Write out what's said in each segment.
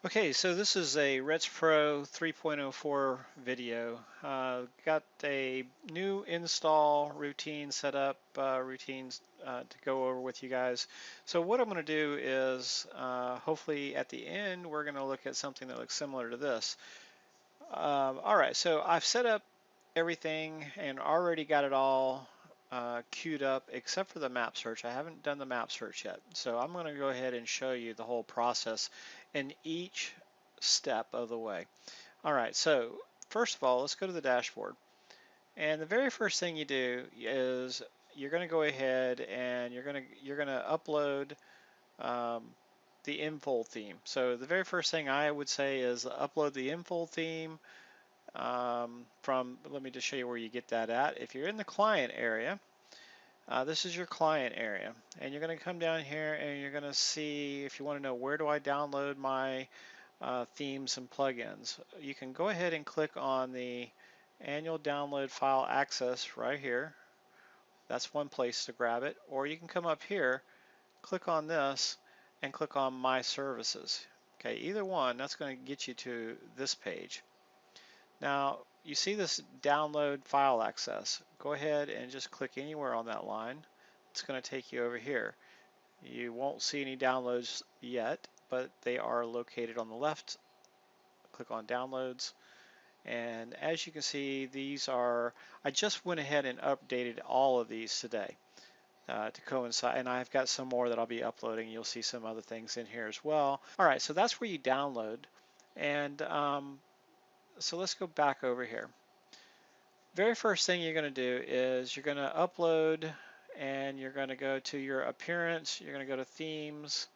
Okay, so this is a RETS PRO 3.04 video. Got a new install routine set up, routines to go over with you guys. So what I'm going to do is hopefully at the end we're going to look at something that looks similar to this. All right, so I've set up everything and already got it all queued up except for the map search. I haven't done the map search yet. So I'm going to go ahead and show you the whole process in each step of the way. All right, so first of all, let's go to the dashboard. And the very first thing you do is you're going to go ahead and you're going to upload um, the infold theme. So the very first thing I would say is upload the infold theme let me just show you where you get that at. If you're in the client area, this is your client area, and you're going to come down here and you're going to see, if you want to know where do I download my themes and plugins, you can go ahead and click on the annual download file access right here. That's one place to grab it, or you can come up here, click on this, and click on my services. Okay, either one, that's going to get you to this page. Now, you see this download file access. Go ahead and just click anywhere on that line. It's going to take you over here. You won't see any downloads yet, but they are located on the left. Click on downloads. And as you can see, I just went ahead and updated all of these today to coincide. And I've got some more that I'll be uploading. You'll see some other things in here as well. All right, so that's where you download. And so let's go back over here. Very first thing you're going to do is you're going to upload, and you're going to go to your appearance, you're going to go to themes,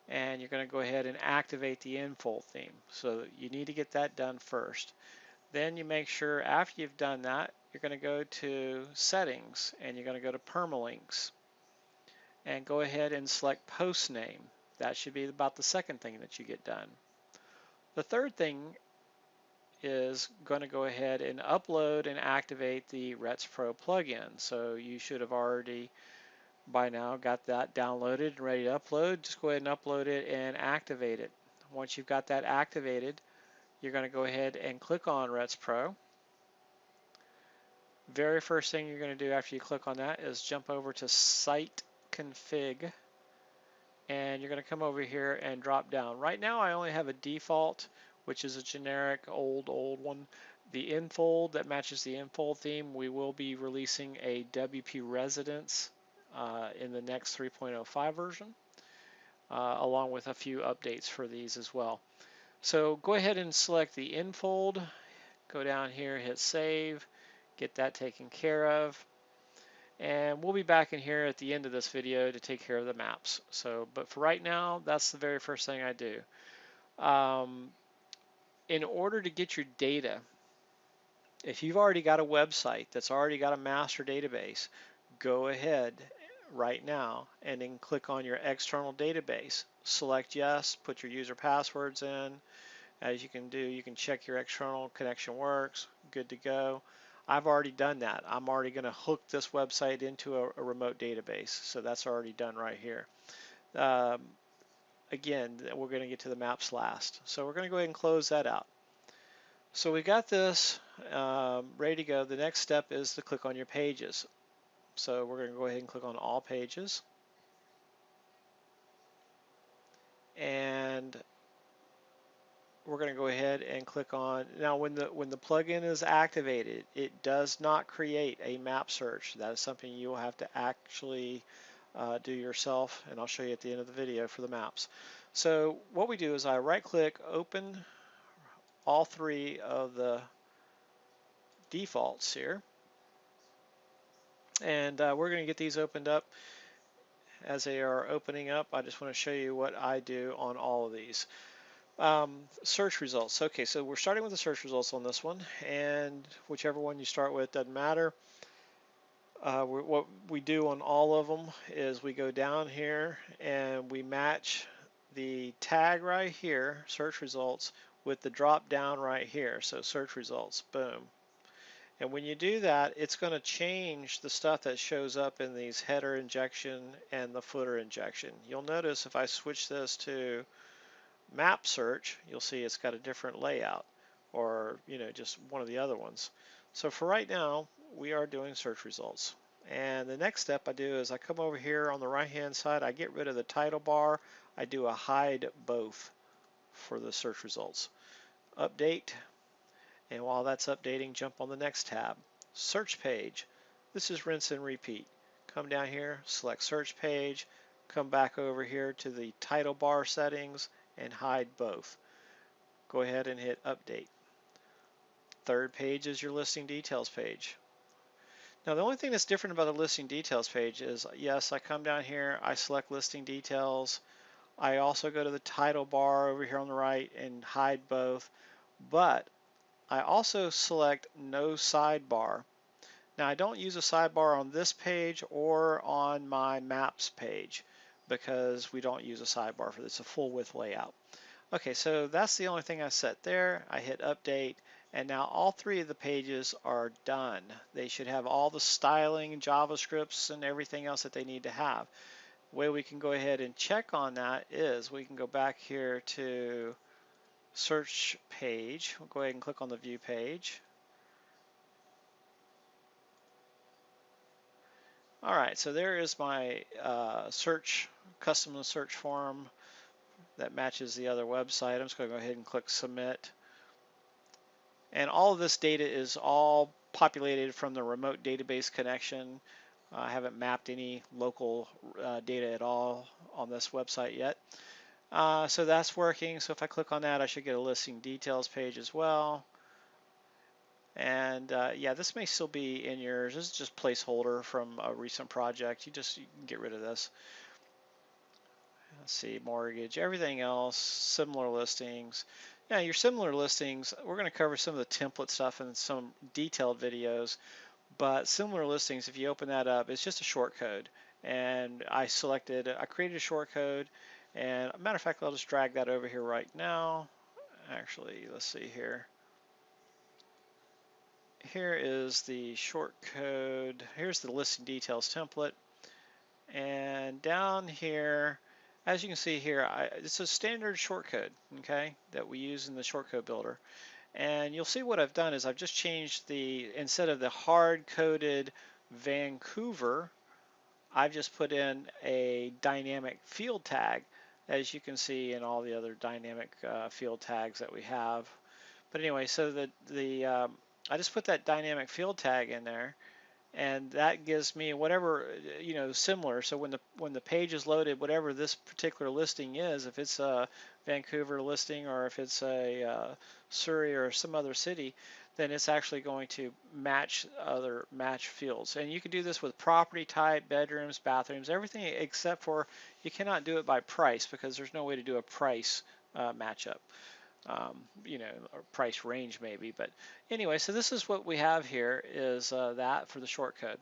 and you're going to go ahead and activate the infold theme. So you need to get that done first. Then you make sure after you've done that, you're going to go to settings and you're going to go to permalinks and go ahead and select post name. That should be about the second thing that you get done. The third thing is going to go ahead and upload and activate the RETS PRO plugin. So you should have already by now got that downloaded and ready to upload. Just go ahead and upload it and activate it. Once you've got that activated, you're going to go ahead and click on RETS PRO. Very first thing you're going to do after you click on that is jump over to Site Config, and you're going to come over here and drop down. Right now I only have a default, which is a generic old one. The infold that matches the infold theme, we will be releasing a WP Residence in the next 3.05 version, along with a few updates for these as well. So go ahead and select the infold, go down here, hit save, get that taken care of. And we'll be back in here at the end of this video to take care of the maps. But for right now, that's the very first thing I do. In order to get your data, if you've already got a website that's already got a master database, go ahead right now and then click on your external database. Select yes, put your user passwords in. As you can do, you can check your external connection works, good to go. I've already done that. I'm already going to hook this website into a remote database, so that's already done right here. Again, we're going to get to the maps last. So we're going to go ahead and close that out. So we got this ready to go. The next step is to click on your pages. So we're going to go ahead and click on all pages. And we're going to go ahead and click on, now when the plugin is activated, it does not create a map search. That is something you will have to actually do yourself, and I'll show you at the end of the video for the maps. So what we do is I right click, open all three of the defaults here, and we're going to get these opened up. As they are opening up, I just want to show you what I do on all of these. Search results. Okay, so we're starting with the search results on this one, and whichever one you start with doesn't matter. What we do on all of them is we go down here and we match the tag right here, search results, with the drop down right here, so search results, boom. And when you do that, it's going to change the stuff that shows up in these header injection and the footer injection. You'll notice if I switch this to map search, you'll see it's got a different layout, or just one of the other ones. So for right now, we are doing search results. And the next step I do is I come over here on the right hand side, I get rid of the title bar, I do a hide both for the search results. Update, and while that's updating, jump on the next tab. Search page. This is rinse and repeat. Come down here, select search page, come back over here to the title bar settings and hide both. Go ahead and hit update. Third page is your listing details page. Now the only thing that's different about the listing details page is, yes, I come down here, I select listing details. I also go to the title bar over here on the right and hide both, but I also select no sidebar. Now I don't use a sidebar on this page or on my maps page because we don't use a sidebar for this. It's a full width layout. Okay, so that's the only thing I set there. I hit update, and now all three of the pages are done. They should have all the styling, JavaScripts, and everything else that they need to have. The way we can go ahead and check on that is we can go back here to search page. We'll go ahead and click on the view page. All right, so there is my custom search form that matches the other website. I'm just going to go ahead and click submit. And all of this data is all populated from the remote database connection. I haven't mapped any local data at all on this website yet. So that's working. So if I click on that, I should get a listing details page as well. And yeah, this may still be in yours. This is just placeholder from a recent project. You can get rid of this. Let's see, mortgage, everything else, similar listings. Yeah, your similar listings, we're going to cover some of the template stuff in some detailed videos, but similar listings, if you open that up, it's just a short code. And I created a short code, and matter of fact, I'll just drag that over here right now. Actually, let's see here. Here is the short code. Here's the listing details template. And down here, as you can see here, it's a standard shortcode, okay, that we use in the shortcode builder. And you'll see what I've done is I've just changed instead of the hard-coded Vancouver, I've just put in a dynamic field tag, as you can see in all the other dynamic field tags that we have. But anyway, so I just put that dynamic field tag in there, and that gives me whatever similar. So when the page is loaded, whatever this particular listing is, if it's a Vancouver listing or if it's a Surrey or some other city, then it's actually going to match fields. And you can do this with property type, bedrooms, bathrooms, everything except for you cannot do it by price because there's no way to do a price matchup. Or price range maybe. But anyway, so this is what we have here is that for the shortcode.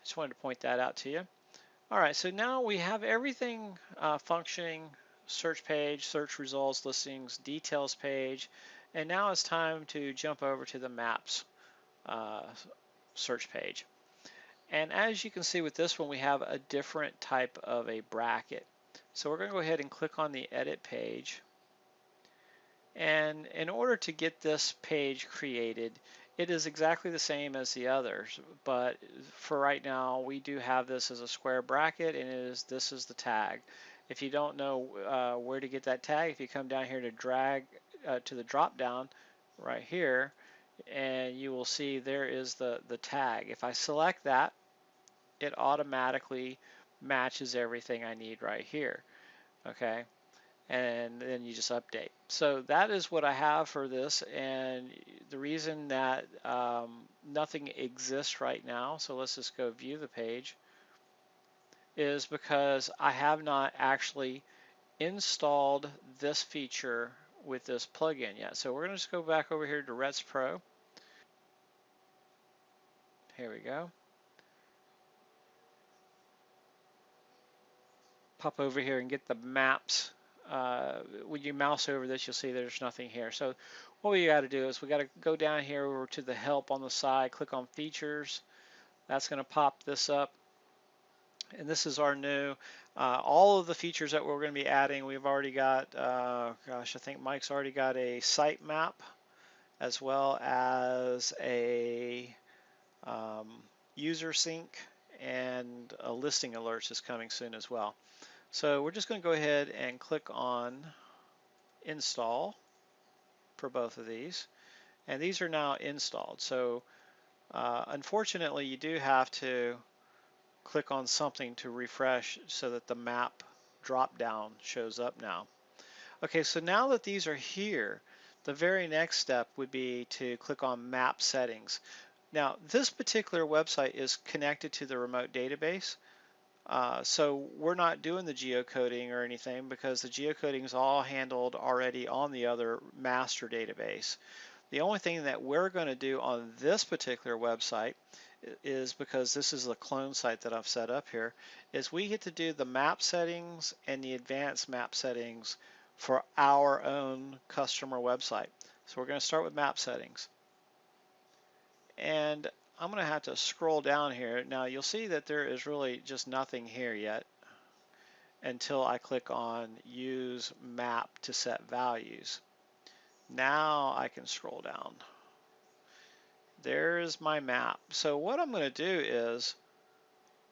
Just wanted to point that out to you. All right, so now we have everything functioning: search page, search results, listings, details page, and now it's time to jump over to the maps search page. And as you can see with this one, we have a different type of a bracket. So we're going to go ahead and click on the edit page. And in order to get this page created, it is exactly the same as the others, but for right now we do have this as a square bracket, and this is the tag. If you don't know where to get that tag, if you come down here to drag to the drop down right here, and you will see there is the tag. If I select that, it automatically matches everything I need right here. Okay. And then you just update. So that is what I have for this, and the reason that nothing exists right now, so let's just go view the page, is because I have not actually installed this feature with this plugin yet. So we're going to just go back over here to RETS PRO. Here we go. Pop over here and get the maps. When you mouse over this, you'll see there's nothing here. So what we got to do is we got to go down here over to the help on the side, click on features. That's going to pop this up. And this is our new, All of the features that we're going to be adding, we've already got, gosh, I think Mike's already got a site map as well as a user sync, and a listing alerts is coming soon as well. So we're just going to go ahead and click on install for both of these, and these are now installed. So unfortunately, you do have to click on something to refresh so that the map drop down shows up now. Okay, so now that these are here, the very next step would be to click on map settings. Now, this particular website is connected to the remote database, so we're not doing the geocoding or anything because the geocoding is all handled already on the other master database. The only thing that we're going to do on this particular website is, because this is the clone site that I've set up here, is we get to do the map settings and the advanced map settings for our own customer website. So we're going to start with map settings. And I'm going to have to scroll down here. Now you'll see that there is really just nothing here yet until I click on use map to set values. Now I can scroll down. There's my map. So what I'm going to do is,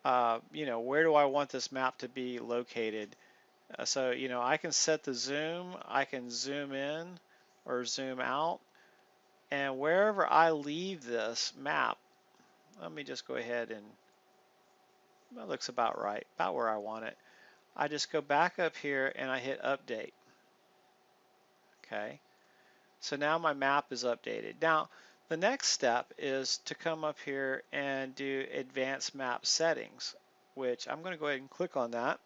where do I want this map to be located? So, I can set the zoom, I can zoom in or zoom out, and wherever I leave this map, let me just go ahead and, that looks about right, about where I want it. I just go back up here and I hit update. Okay, so now my map is updated. Now, the next step is to come up here and do advanced map settings, which I'm going to go ahead and click on that.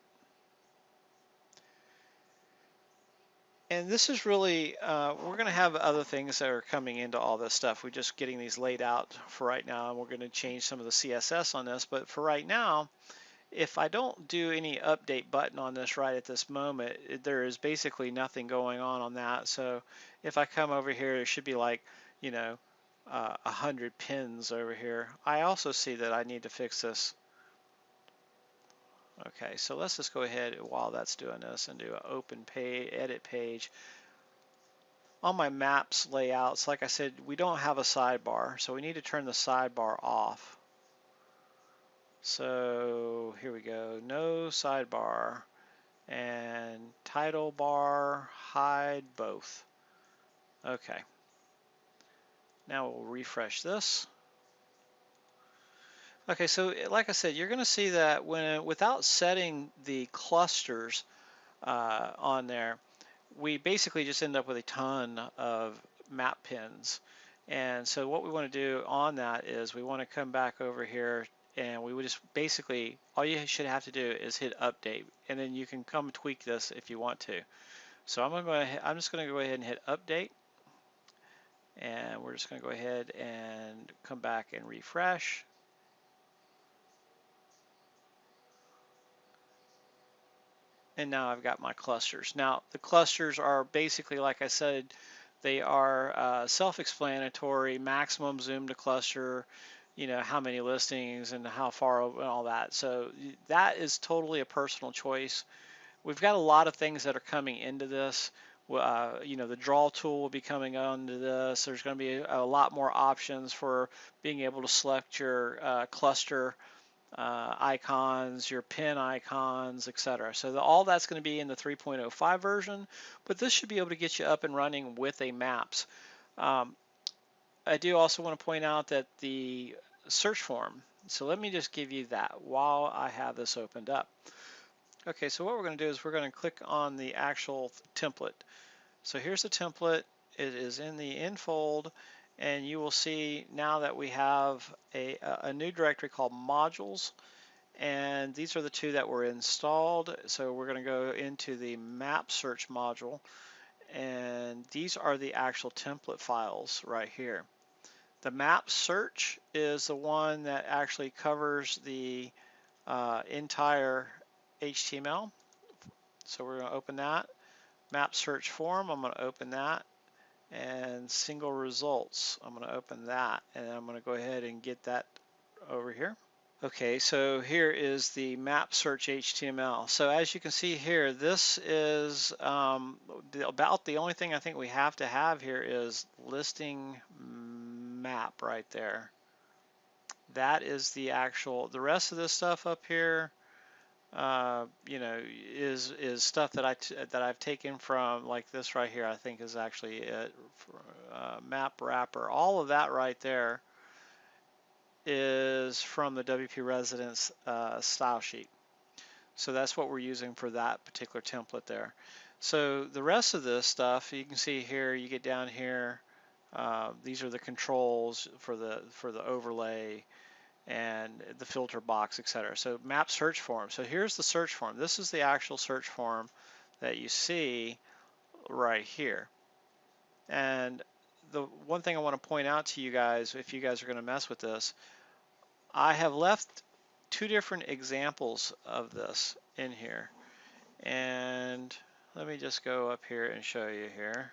And this is really, we're going to have other things that are coming into all this stuff. We're just getting these laid out for right now, and we're going to change some of the CSS on this. But for right now, if I don't do any update button on this right at this moment, there is basically nothing going on that. So if I come over here, there should be like, 100 pins over here. I also see that I need to fix this. Okay, so let's just go ahead while that's doing this and do an open page, edit page. On my maps layouts, like I said, we don't have a sidebar, so we need to turn the sidebar off. So here we go, no sidebar, and title bar, hide both. Okay, now we'll refresh this. Okay, so like I said, you're going to see that without setting the clusters on there, we basically just end up with a ton of map pins. And so what we want to do on that is we want to come back over here, and we would just basically, all you should have to do is hit update, and then you can come tweak this if you want to. So I'm just going to go ahead and hit update, and we're just going to go ahead and come back and refresh. And now I've got my clusters. Now the clusters are basically, like I said, they are self-explanatory, maximum zoom to cluster, how many listings and how far and all that. So that is totally a personal choice. We've got a lot of things that are coming into this. The draw tool will be coming onto this. There's going to be a lot more options for being able to select your cluster icons, your pin icons, etc. So all that's going to be in the 3.05 version, but this should be able to get you up and running with a maps. I do also want to point out that the search form, so let me just give you that while I have this opened up. Okay, so what we're going to do is we're going to click on the actual template. So here's the template. It is in the infold, and you will see now that we have a new directory called modules, and these are the two that were installed. So we're going to go into the map search module, and these are the actual template files right here. The map search is the one that actually covers the entire HTML. So we're going to open that. Map search form, I'm going to open that. And single results, I'm going to open that, and I'm going to go ahead and get that over here. Okay, so here is the map search HTML. So as you can see here, this is about the only thing I think we have to have here is listing map right there. That is the actual, the rest of this stuff up here, you know, is stuff that I've taken from, like this right here, I think is actually it. Map wrapper. All of that right there is from the WP Residence style sheet. So that's what we're using for that particular template there. So the rest of this stuff, you can see here, you get down here, these are the controls for the overlay and the filter box, etc. So map search form. So here's the search form. This is the actual search form that you see right here. And the one thing I want to point out to you guys, if you guys are going to mess with this, I have left two different examples of this in here. And let me just go up here and show you here.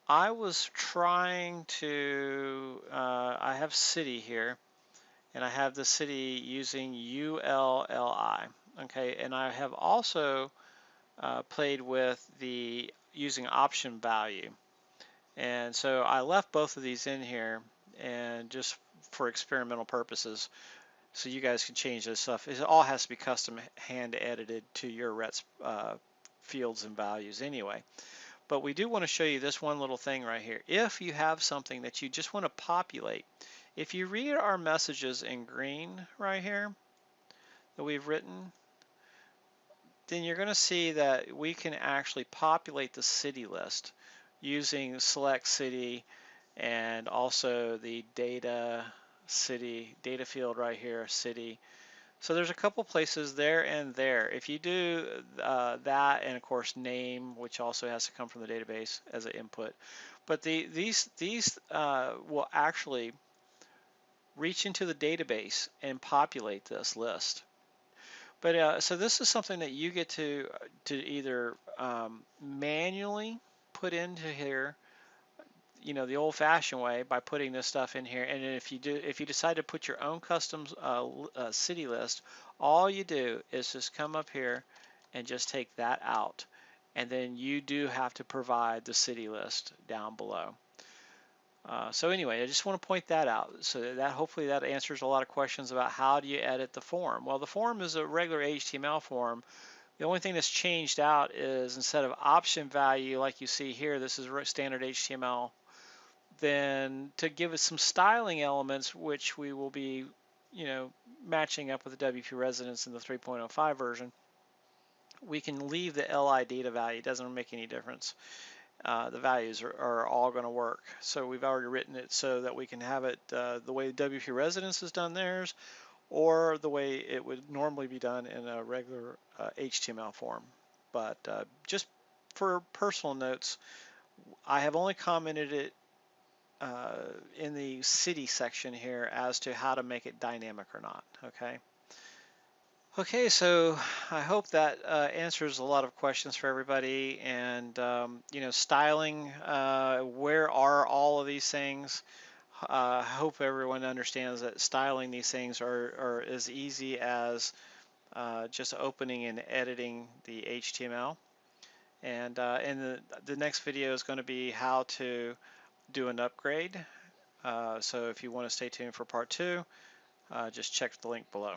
I was trying to, I have city here, and I have the city using ULLI. Okay, and I have also played with the using option value. And so I left both of these in here and just for experimental purposes, so you guys can change this stuff. It all has to be custom hand edited to your RETS fields and values anyway. But we do want to show you this one little thing right here. If you have something that you just want to populate, if you read our messages in green right here that we've written, then you're going to see that we can actually populate the city list using select city and also the data field right here, city. So there's a couple places there and there. If you do that, and of course name, which also has to come from the database as an input, but these will actually reach into the database and populate this list. But so this is something that you get to either manually put into here, you know, the old-fashioned way by putting this stuff in here. And if you decide to put your own custom city list, all you do is just come up here and just take that out, and then you do have to provide the city list down below. So anyway, I just want to point that out. So that hopefully that answers a lot of questions about how do you edit the form. Well, the form is a regular HTML form. The only thing that's changed out is instead of option value like you see here, this is standard HTML, then to give us some styling elements, which we will be, you know, matching up with the WP Residence in the 3.05 version, we can leave the LI data value. It doesn't make any difference. The values are all going to work. So we've already written it so that we can have it the way WP Residence has done theirs, or the way it would normally be done in a regular HTML form. But just for personal notes, I have only commented it in the city section here as to how to make it dynamic or not. Okay, so I hope that answers a lot of questions for everybody. And you know, styling, where are all of these things? I hope everyone understands that styling these things are as easy as just opening and editing the HTML. And the next video is going to be how to do an upgrade. So if you want to stay tuned for part 2, just check the link below.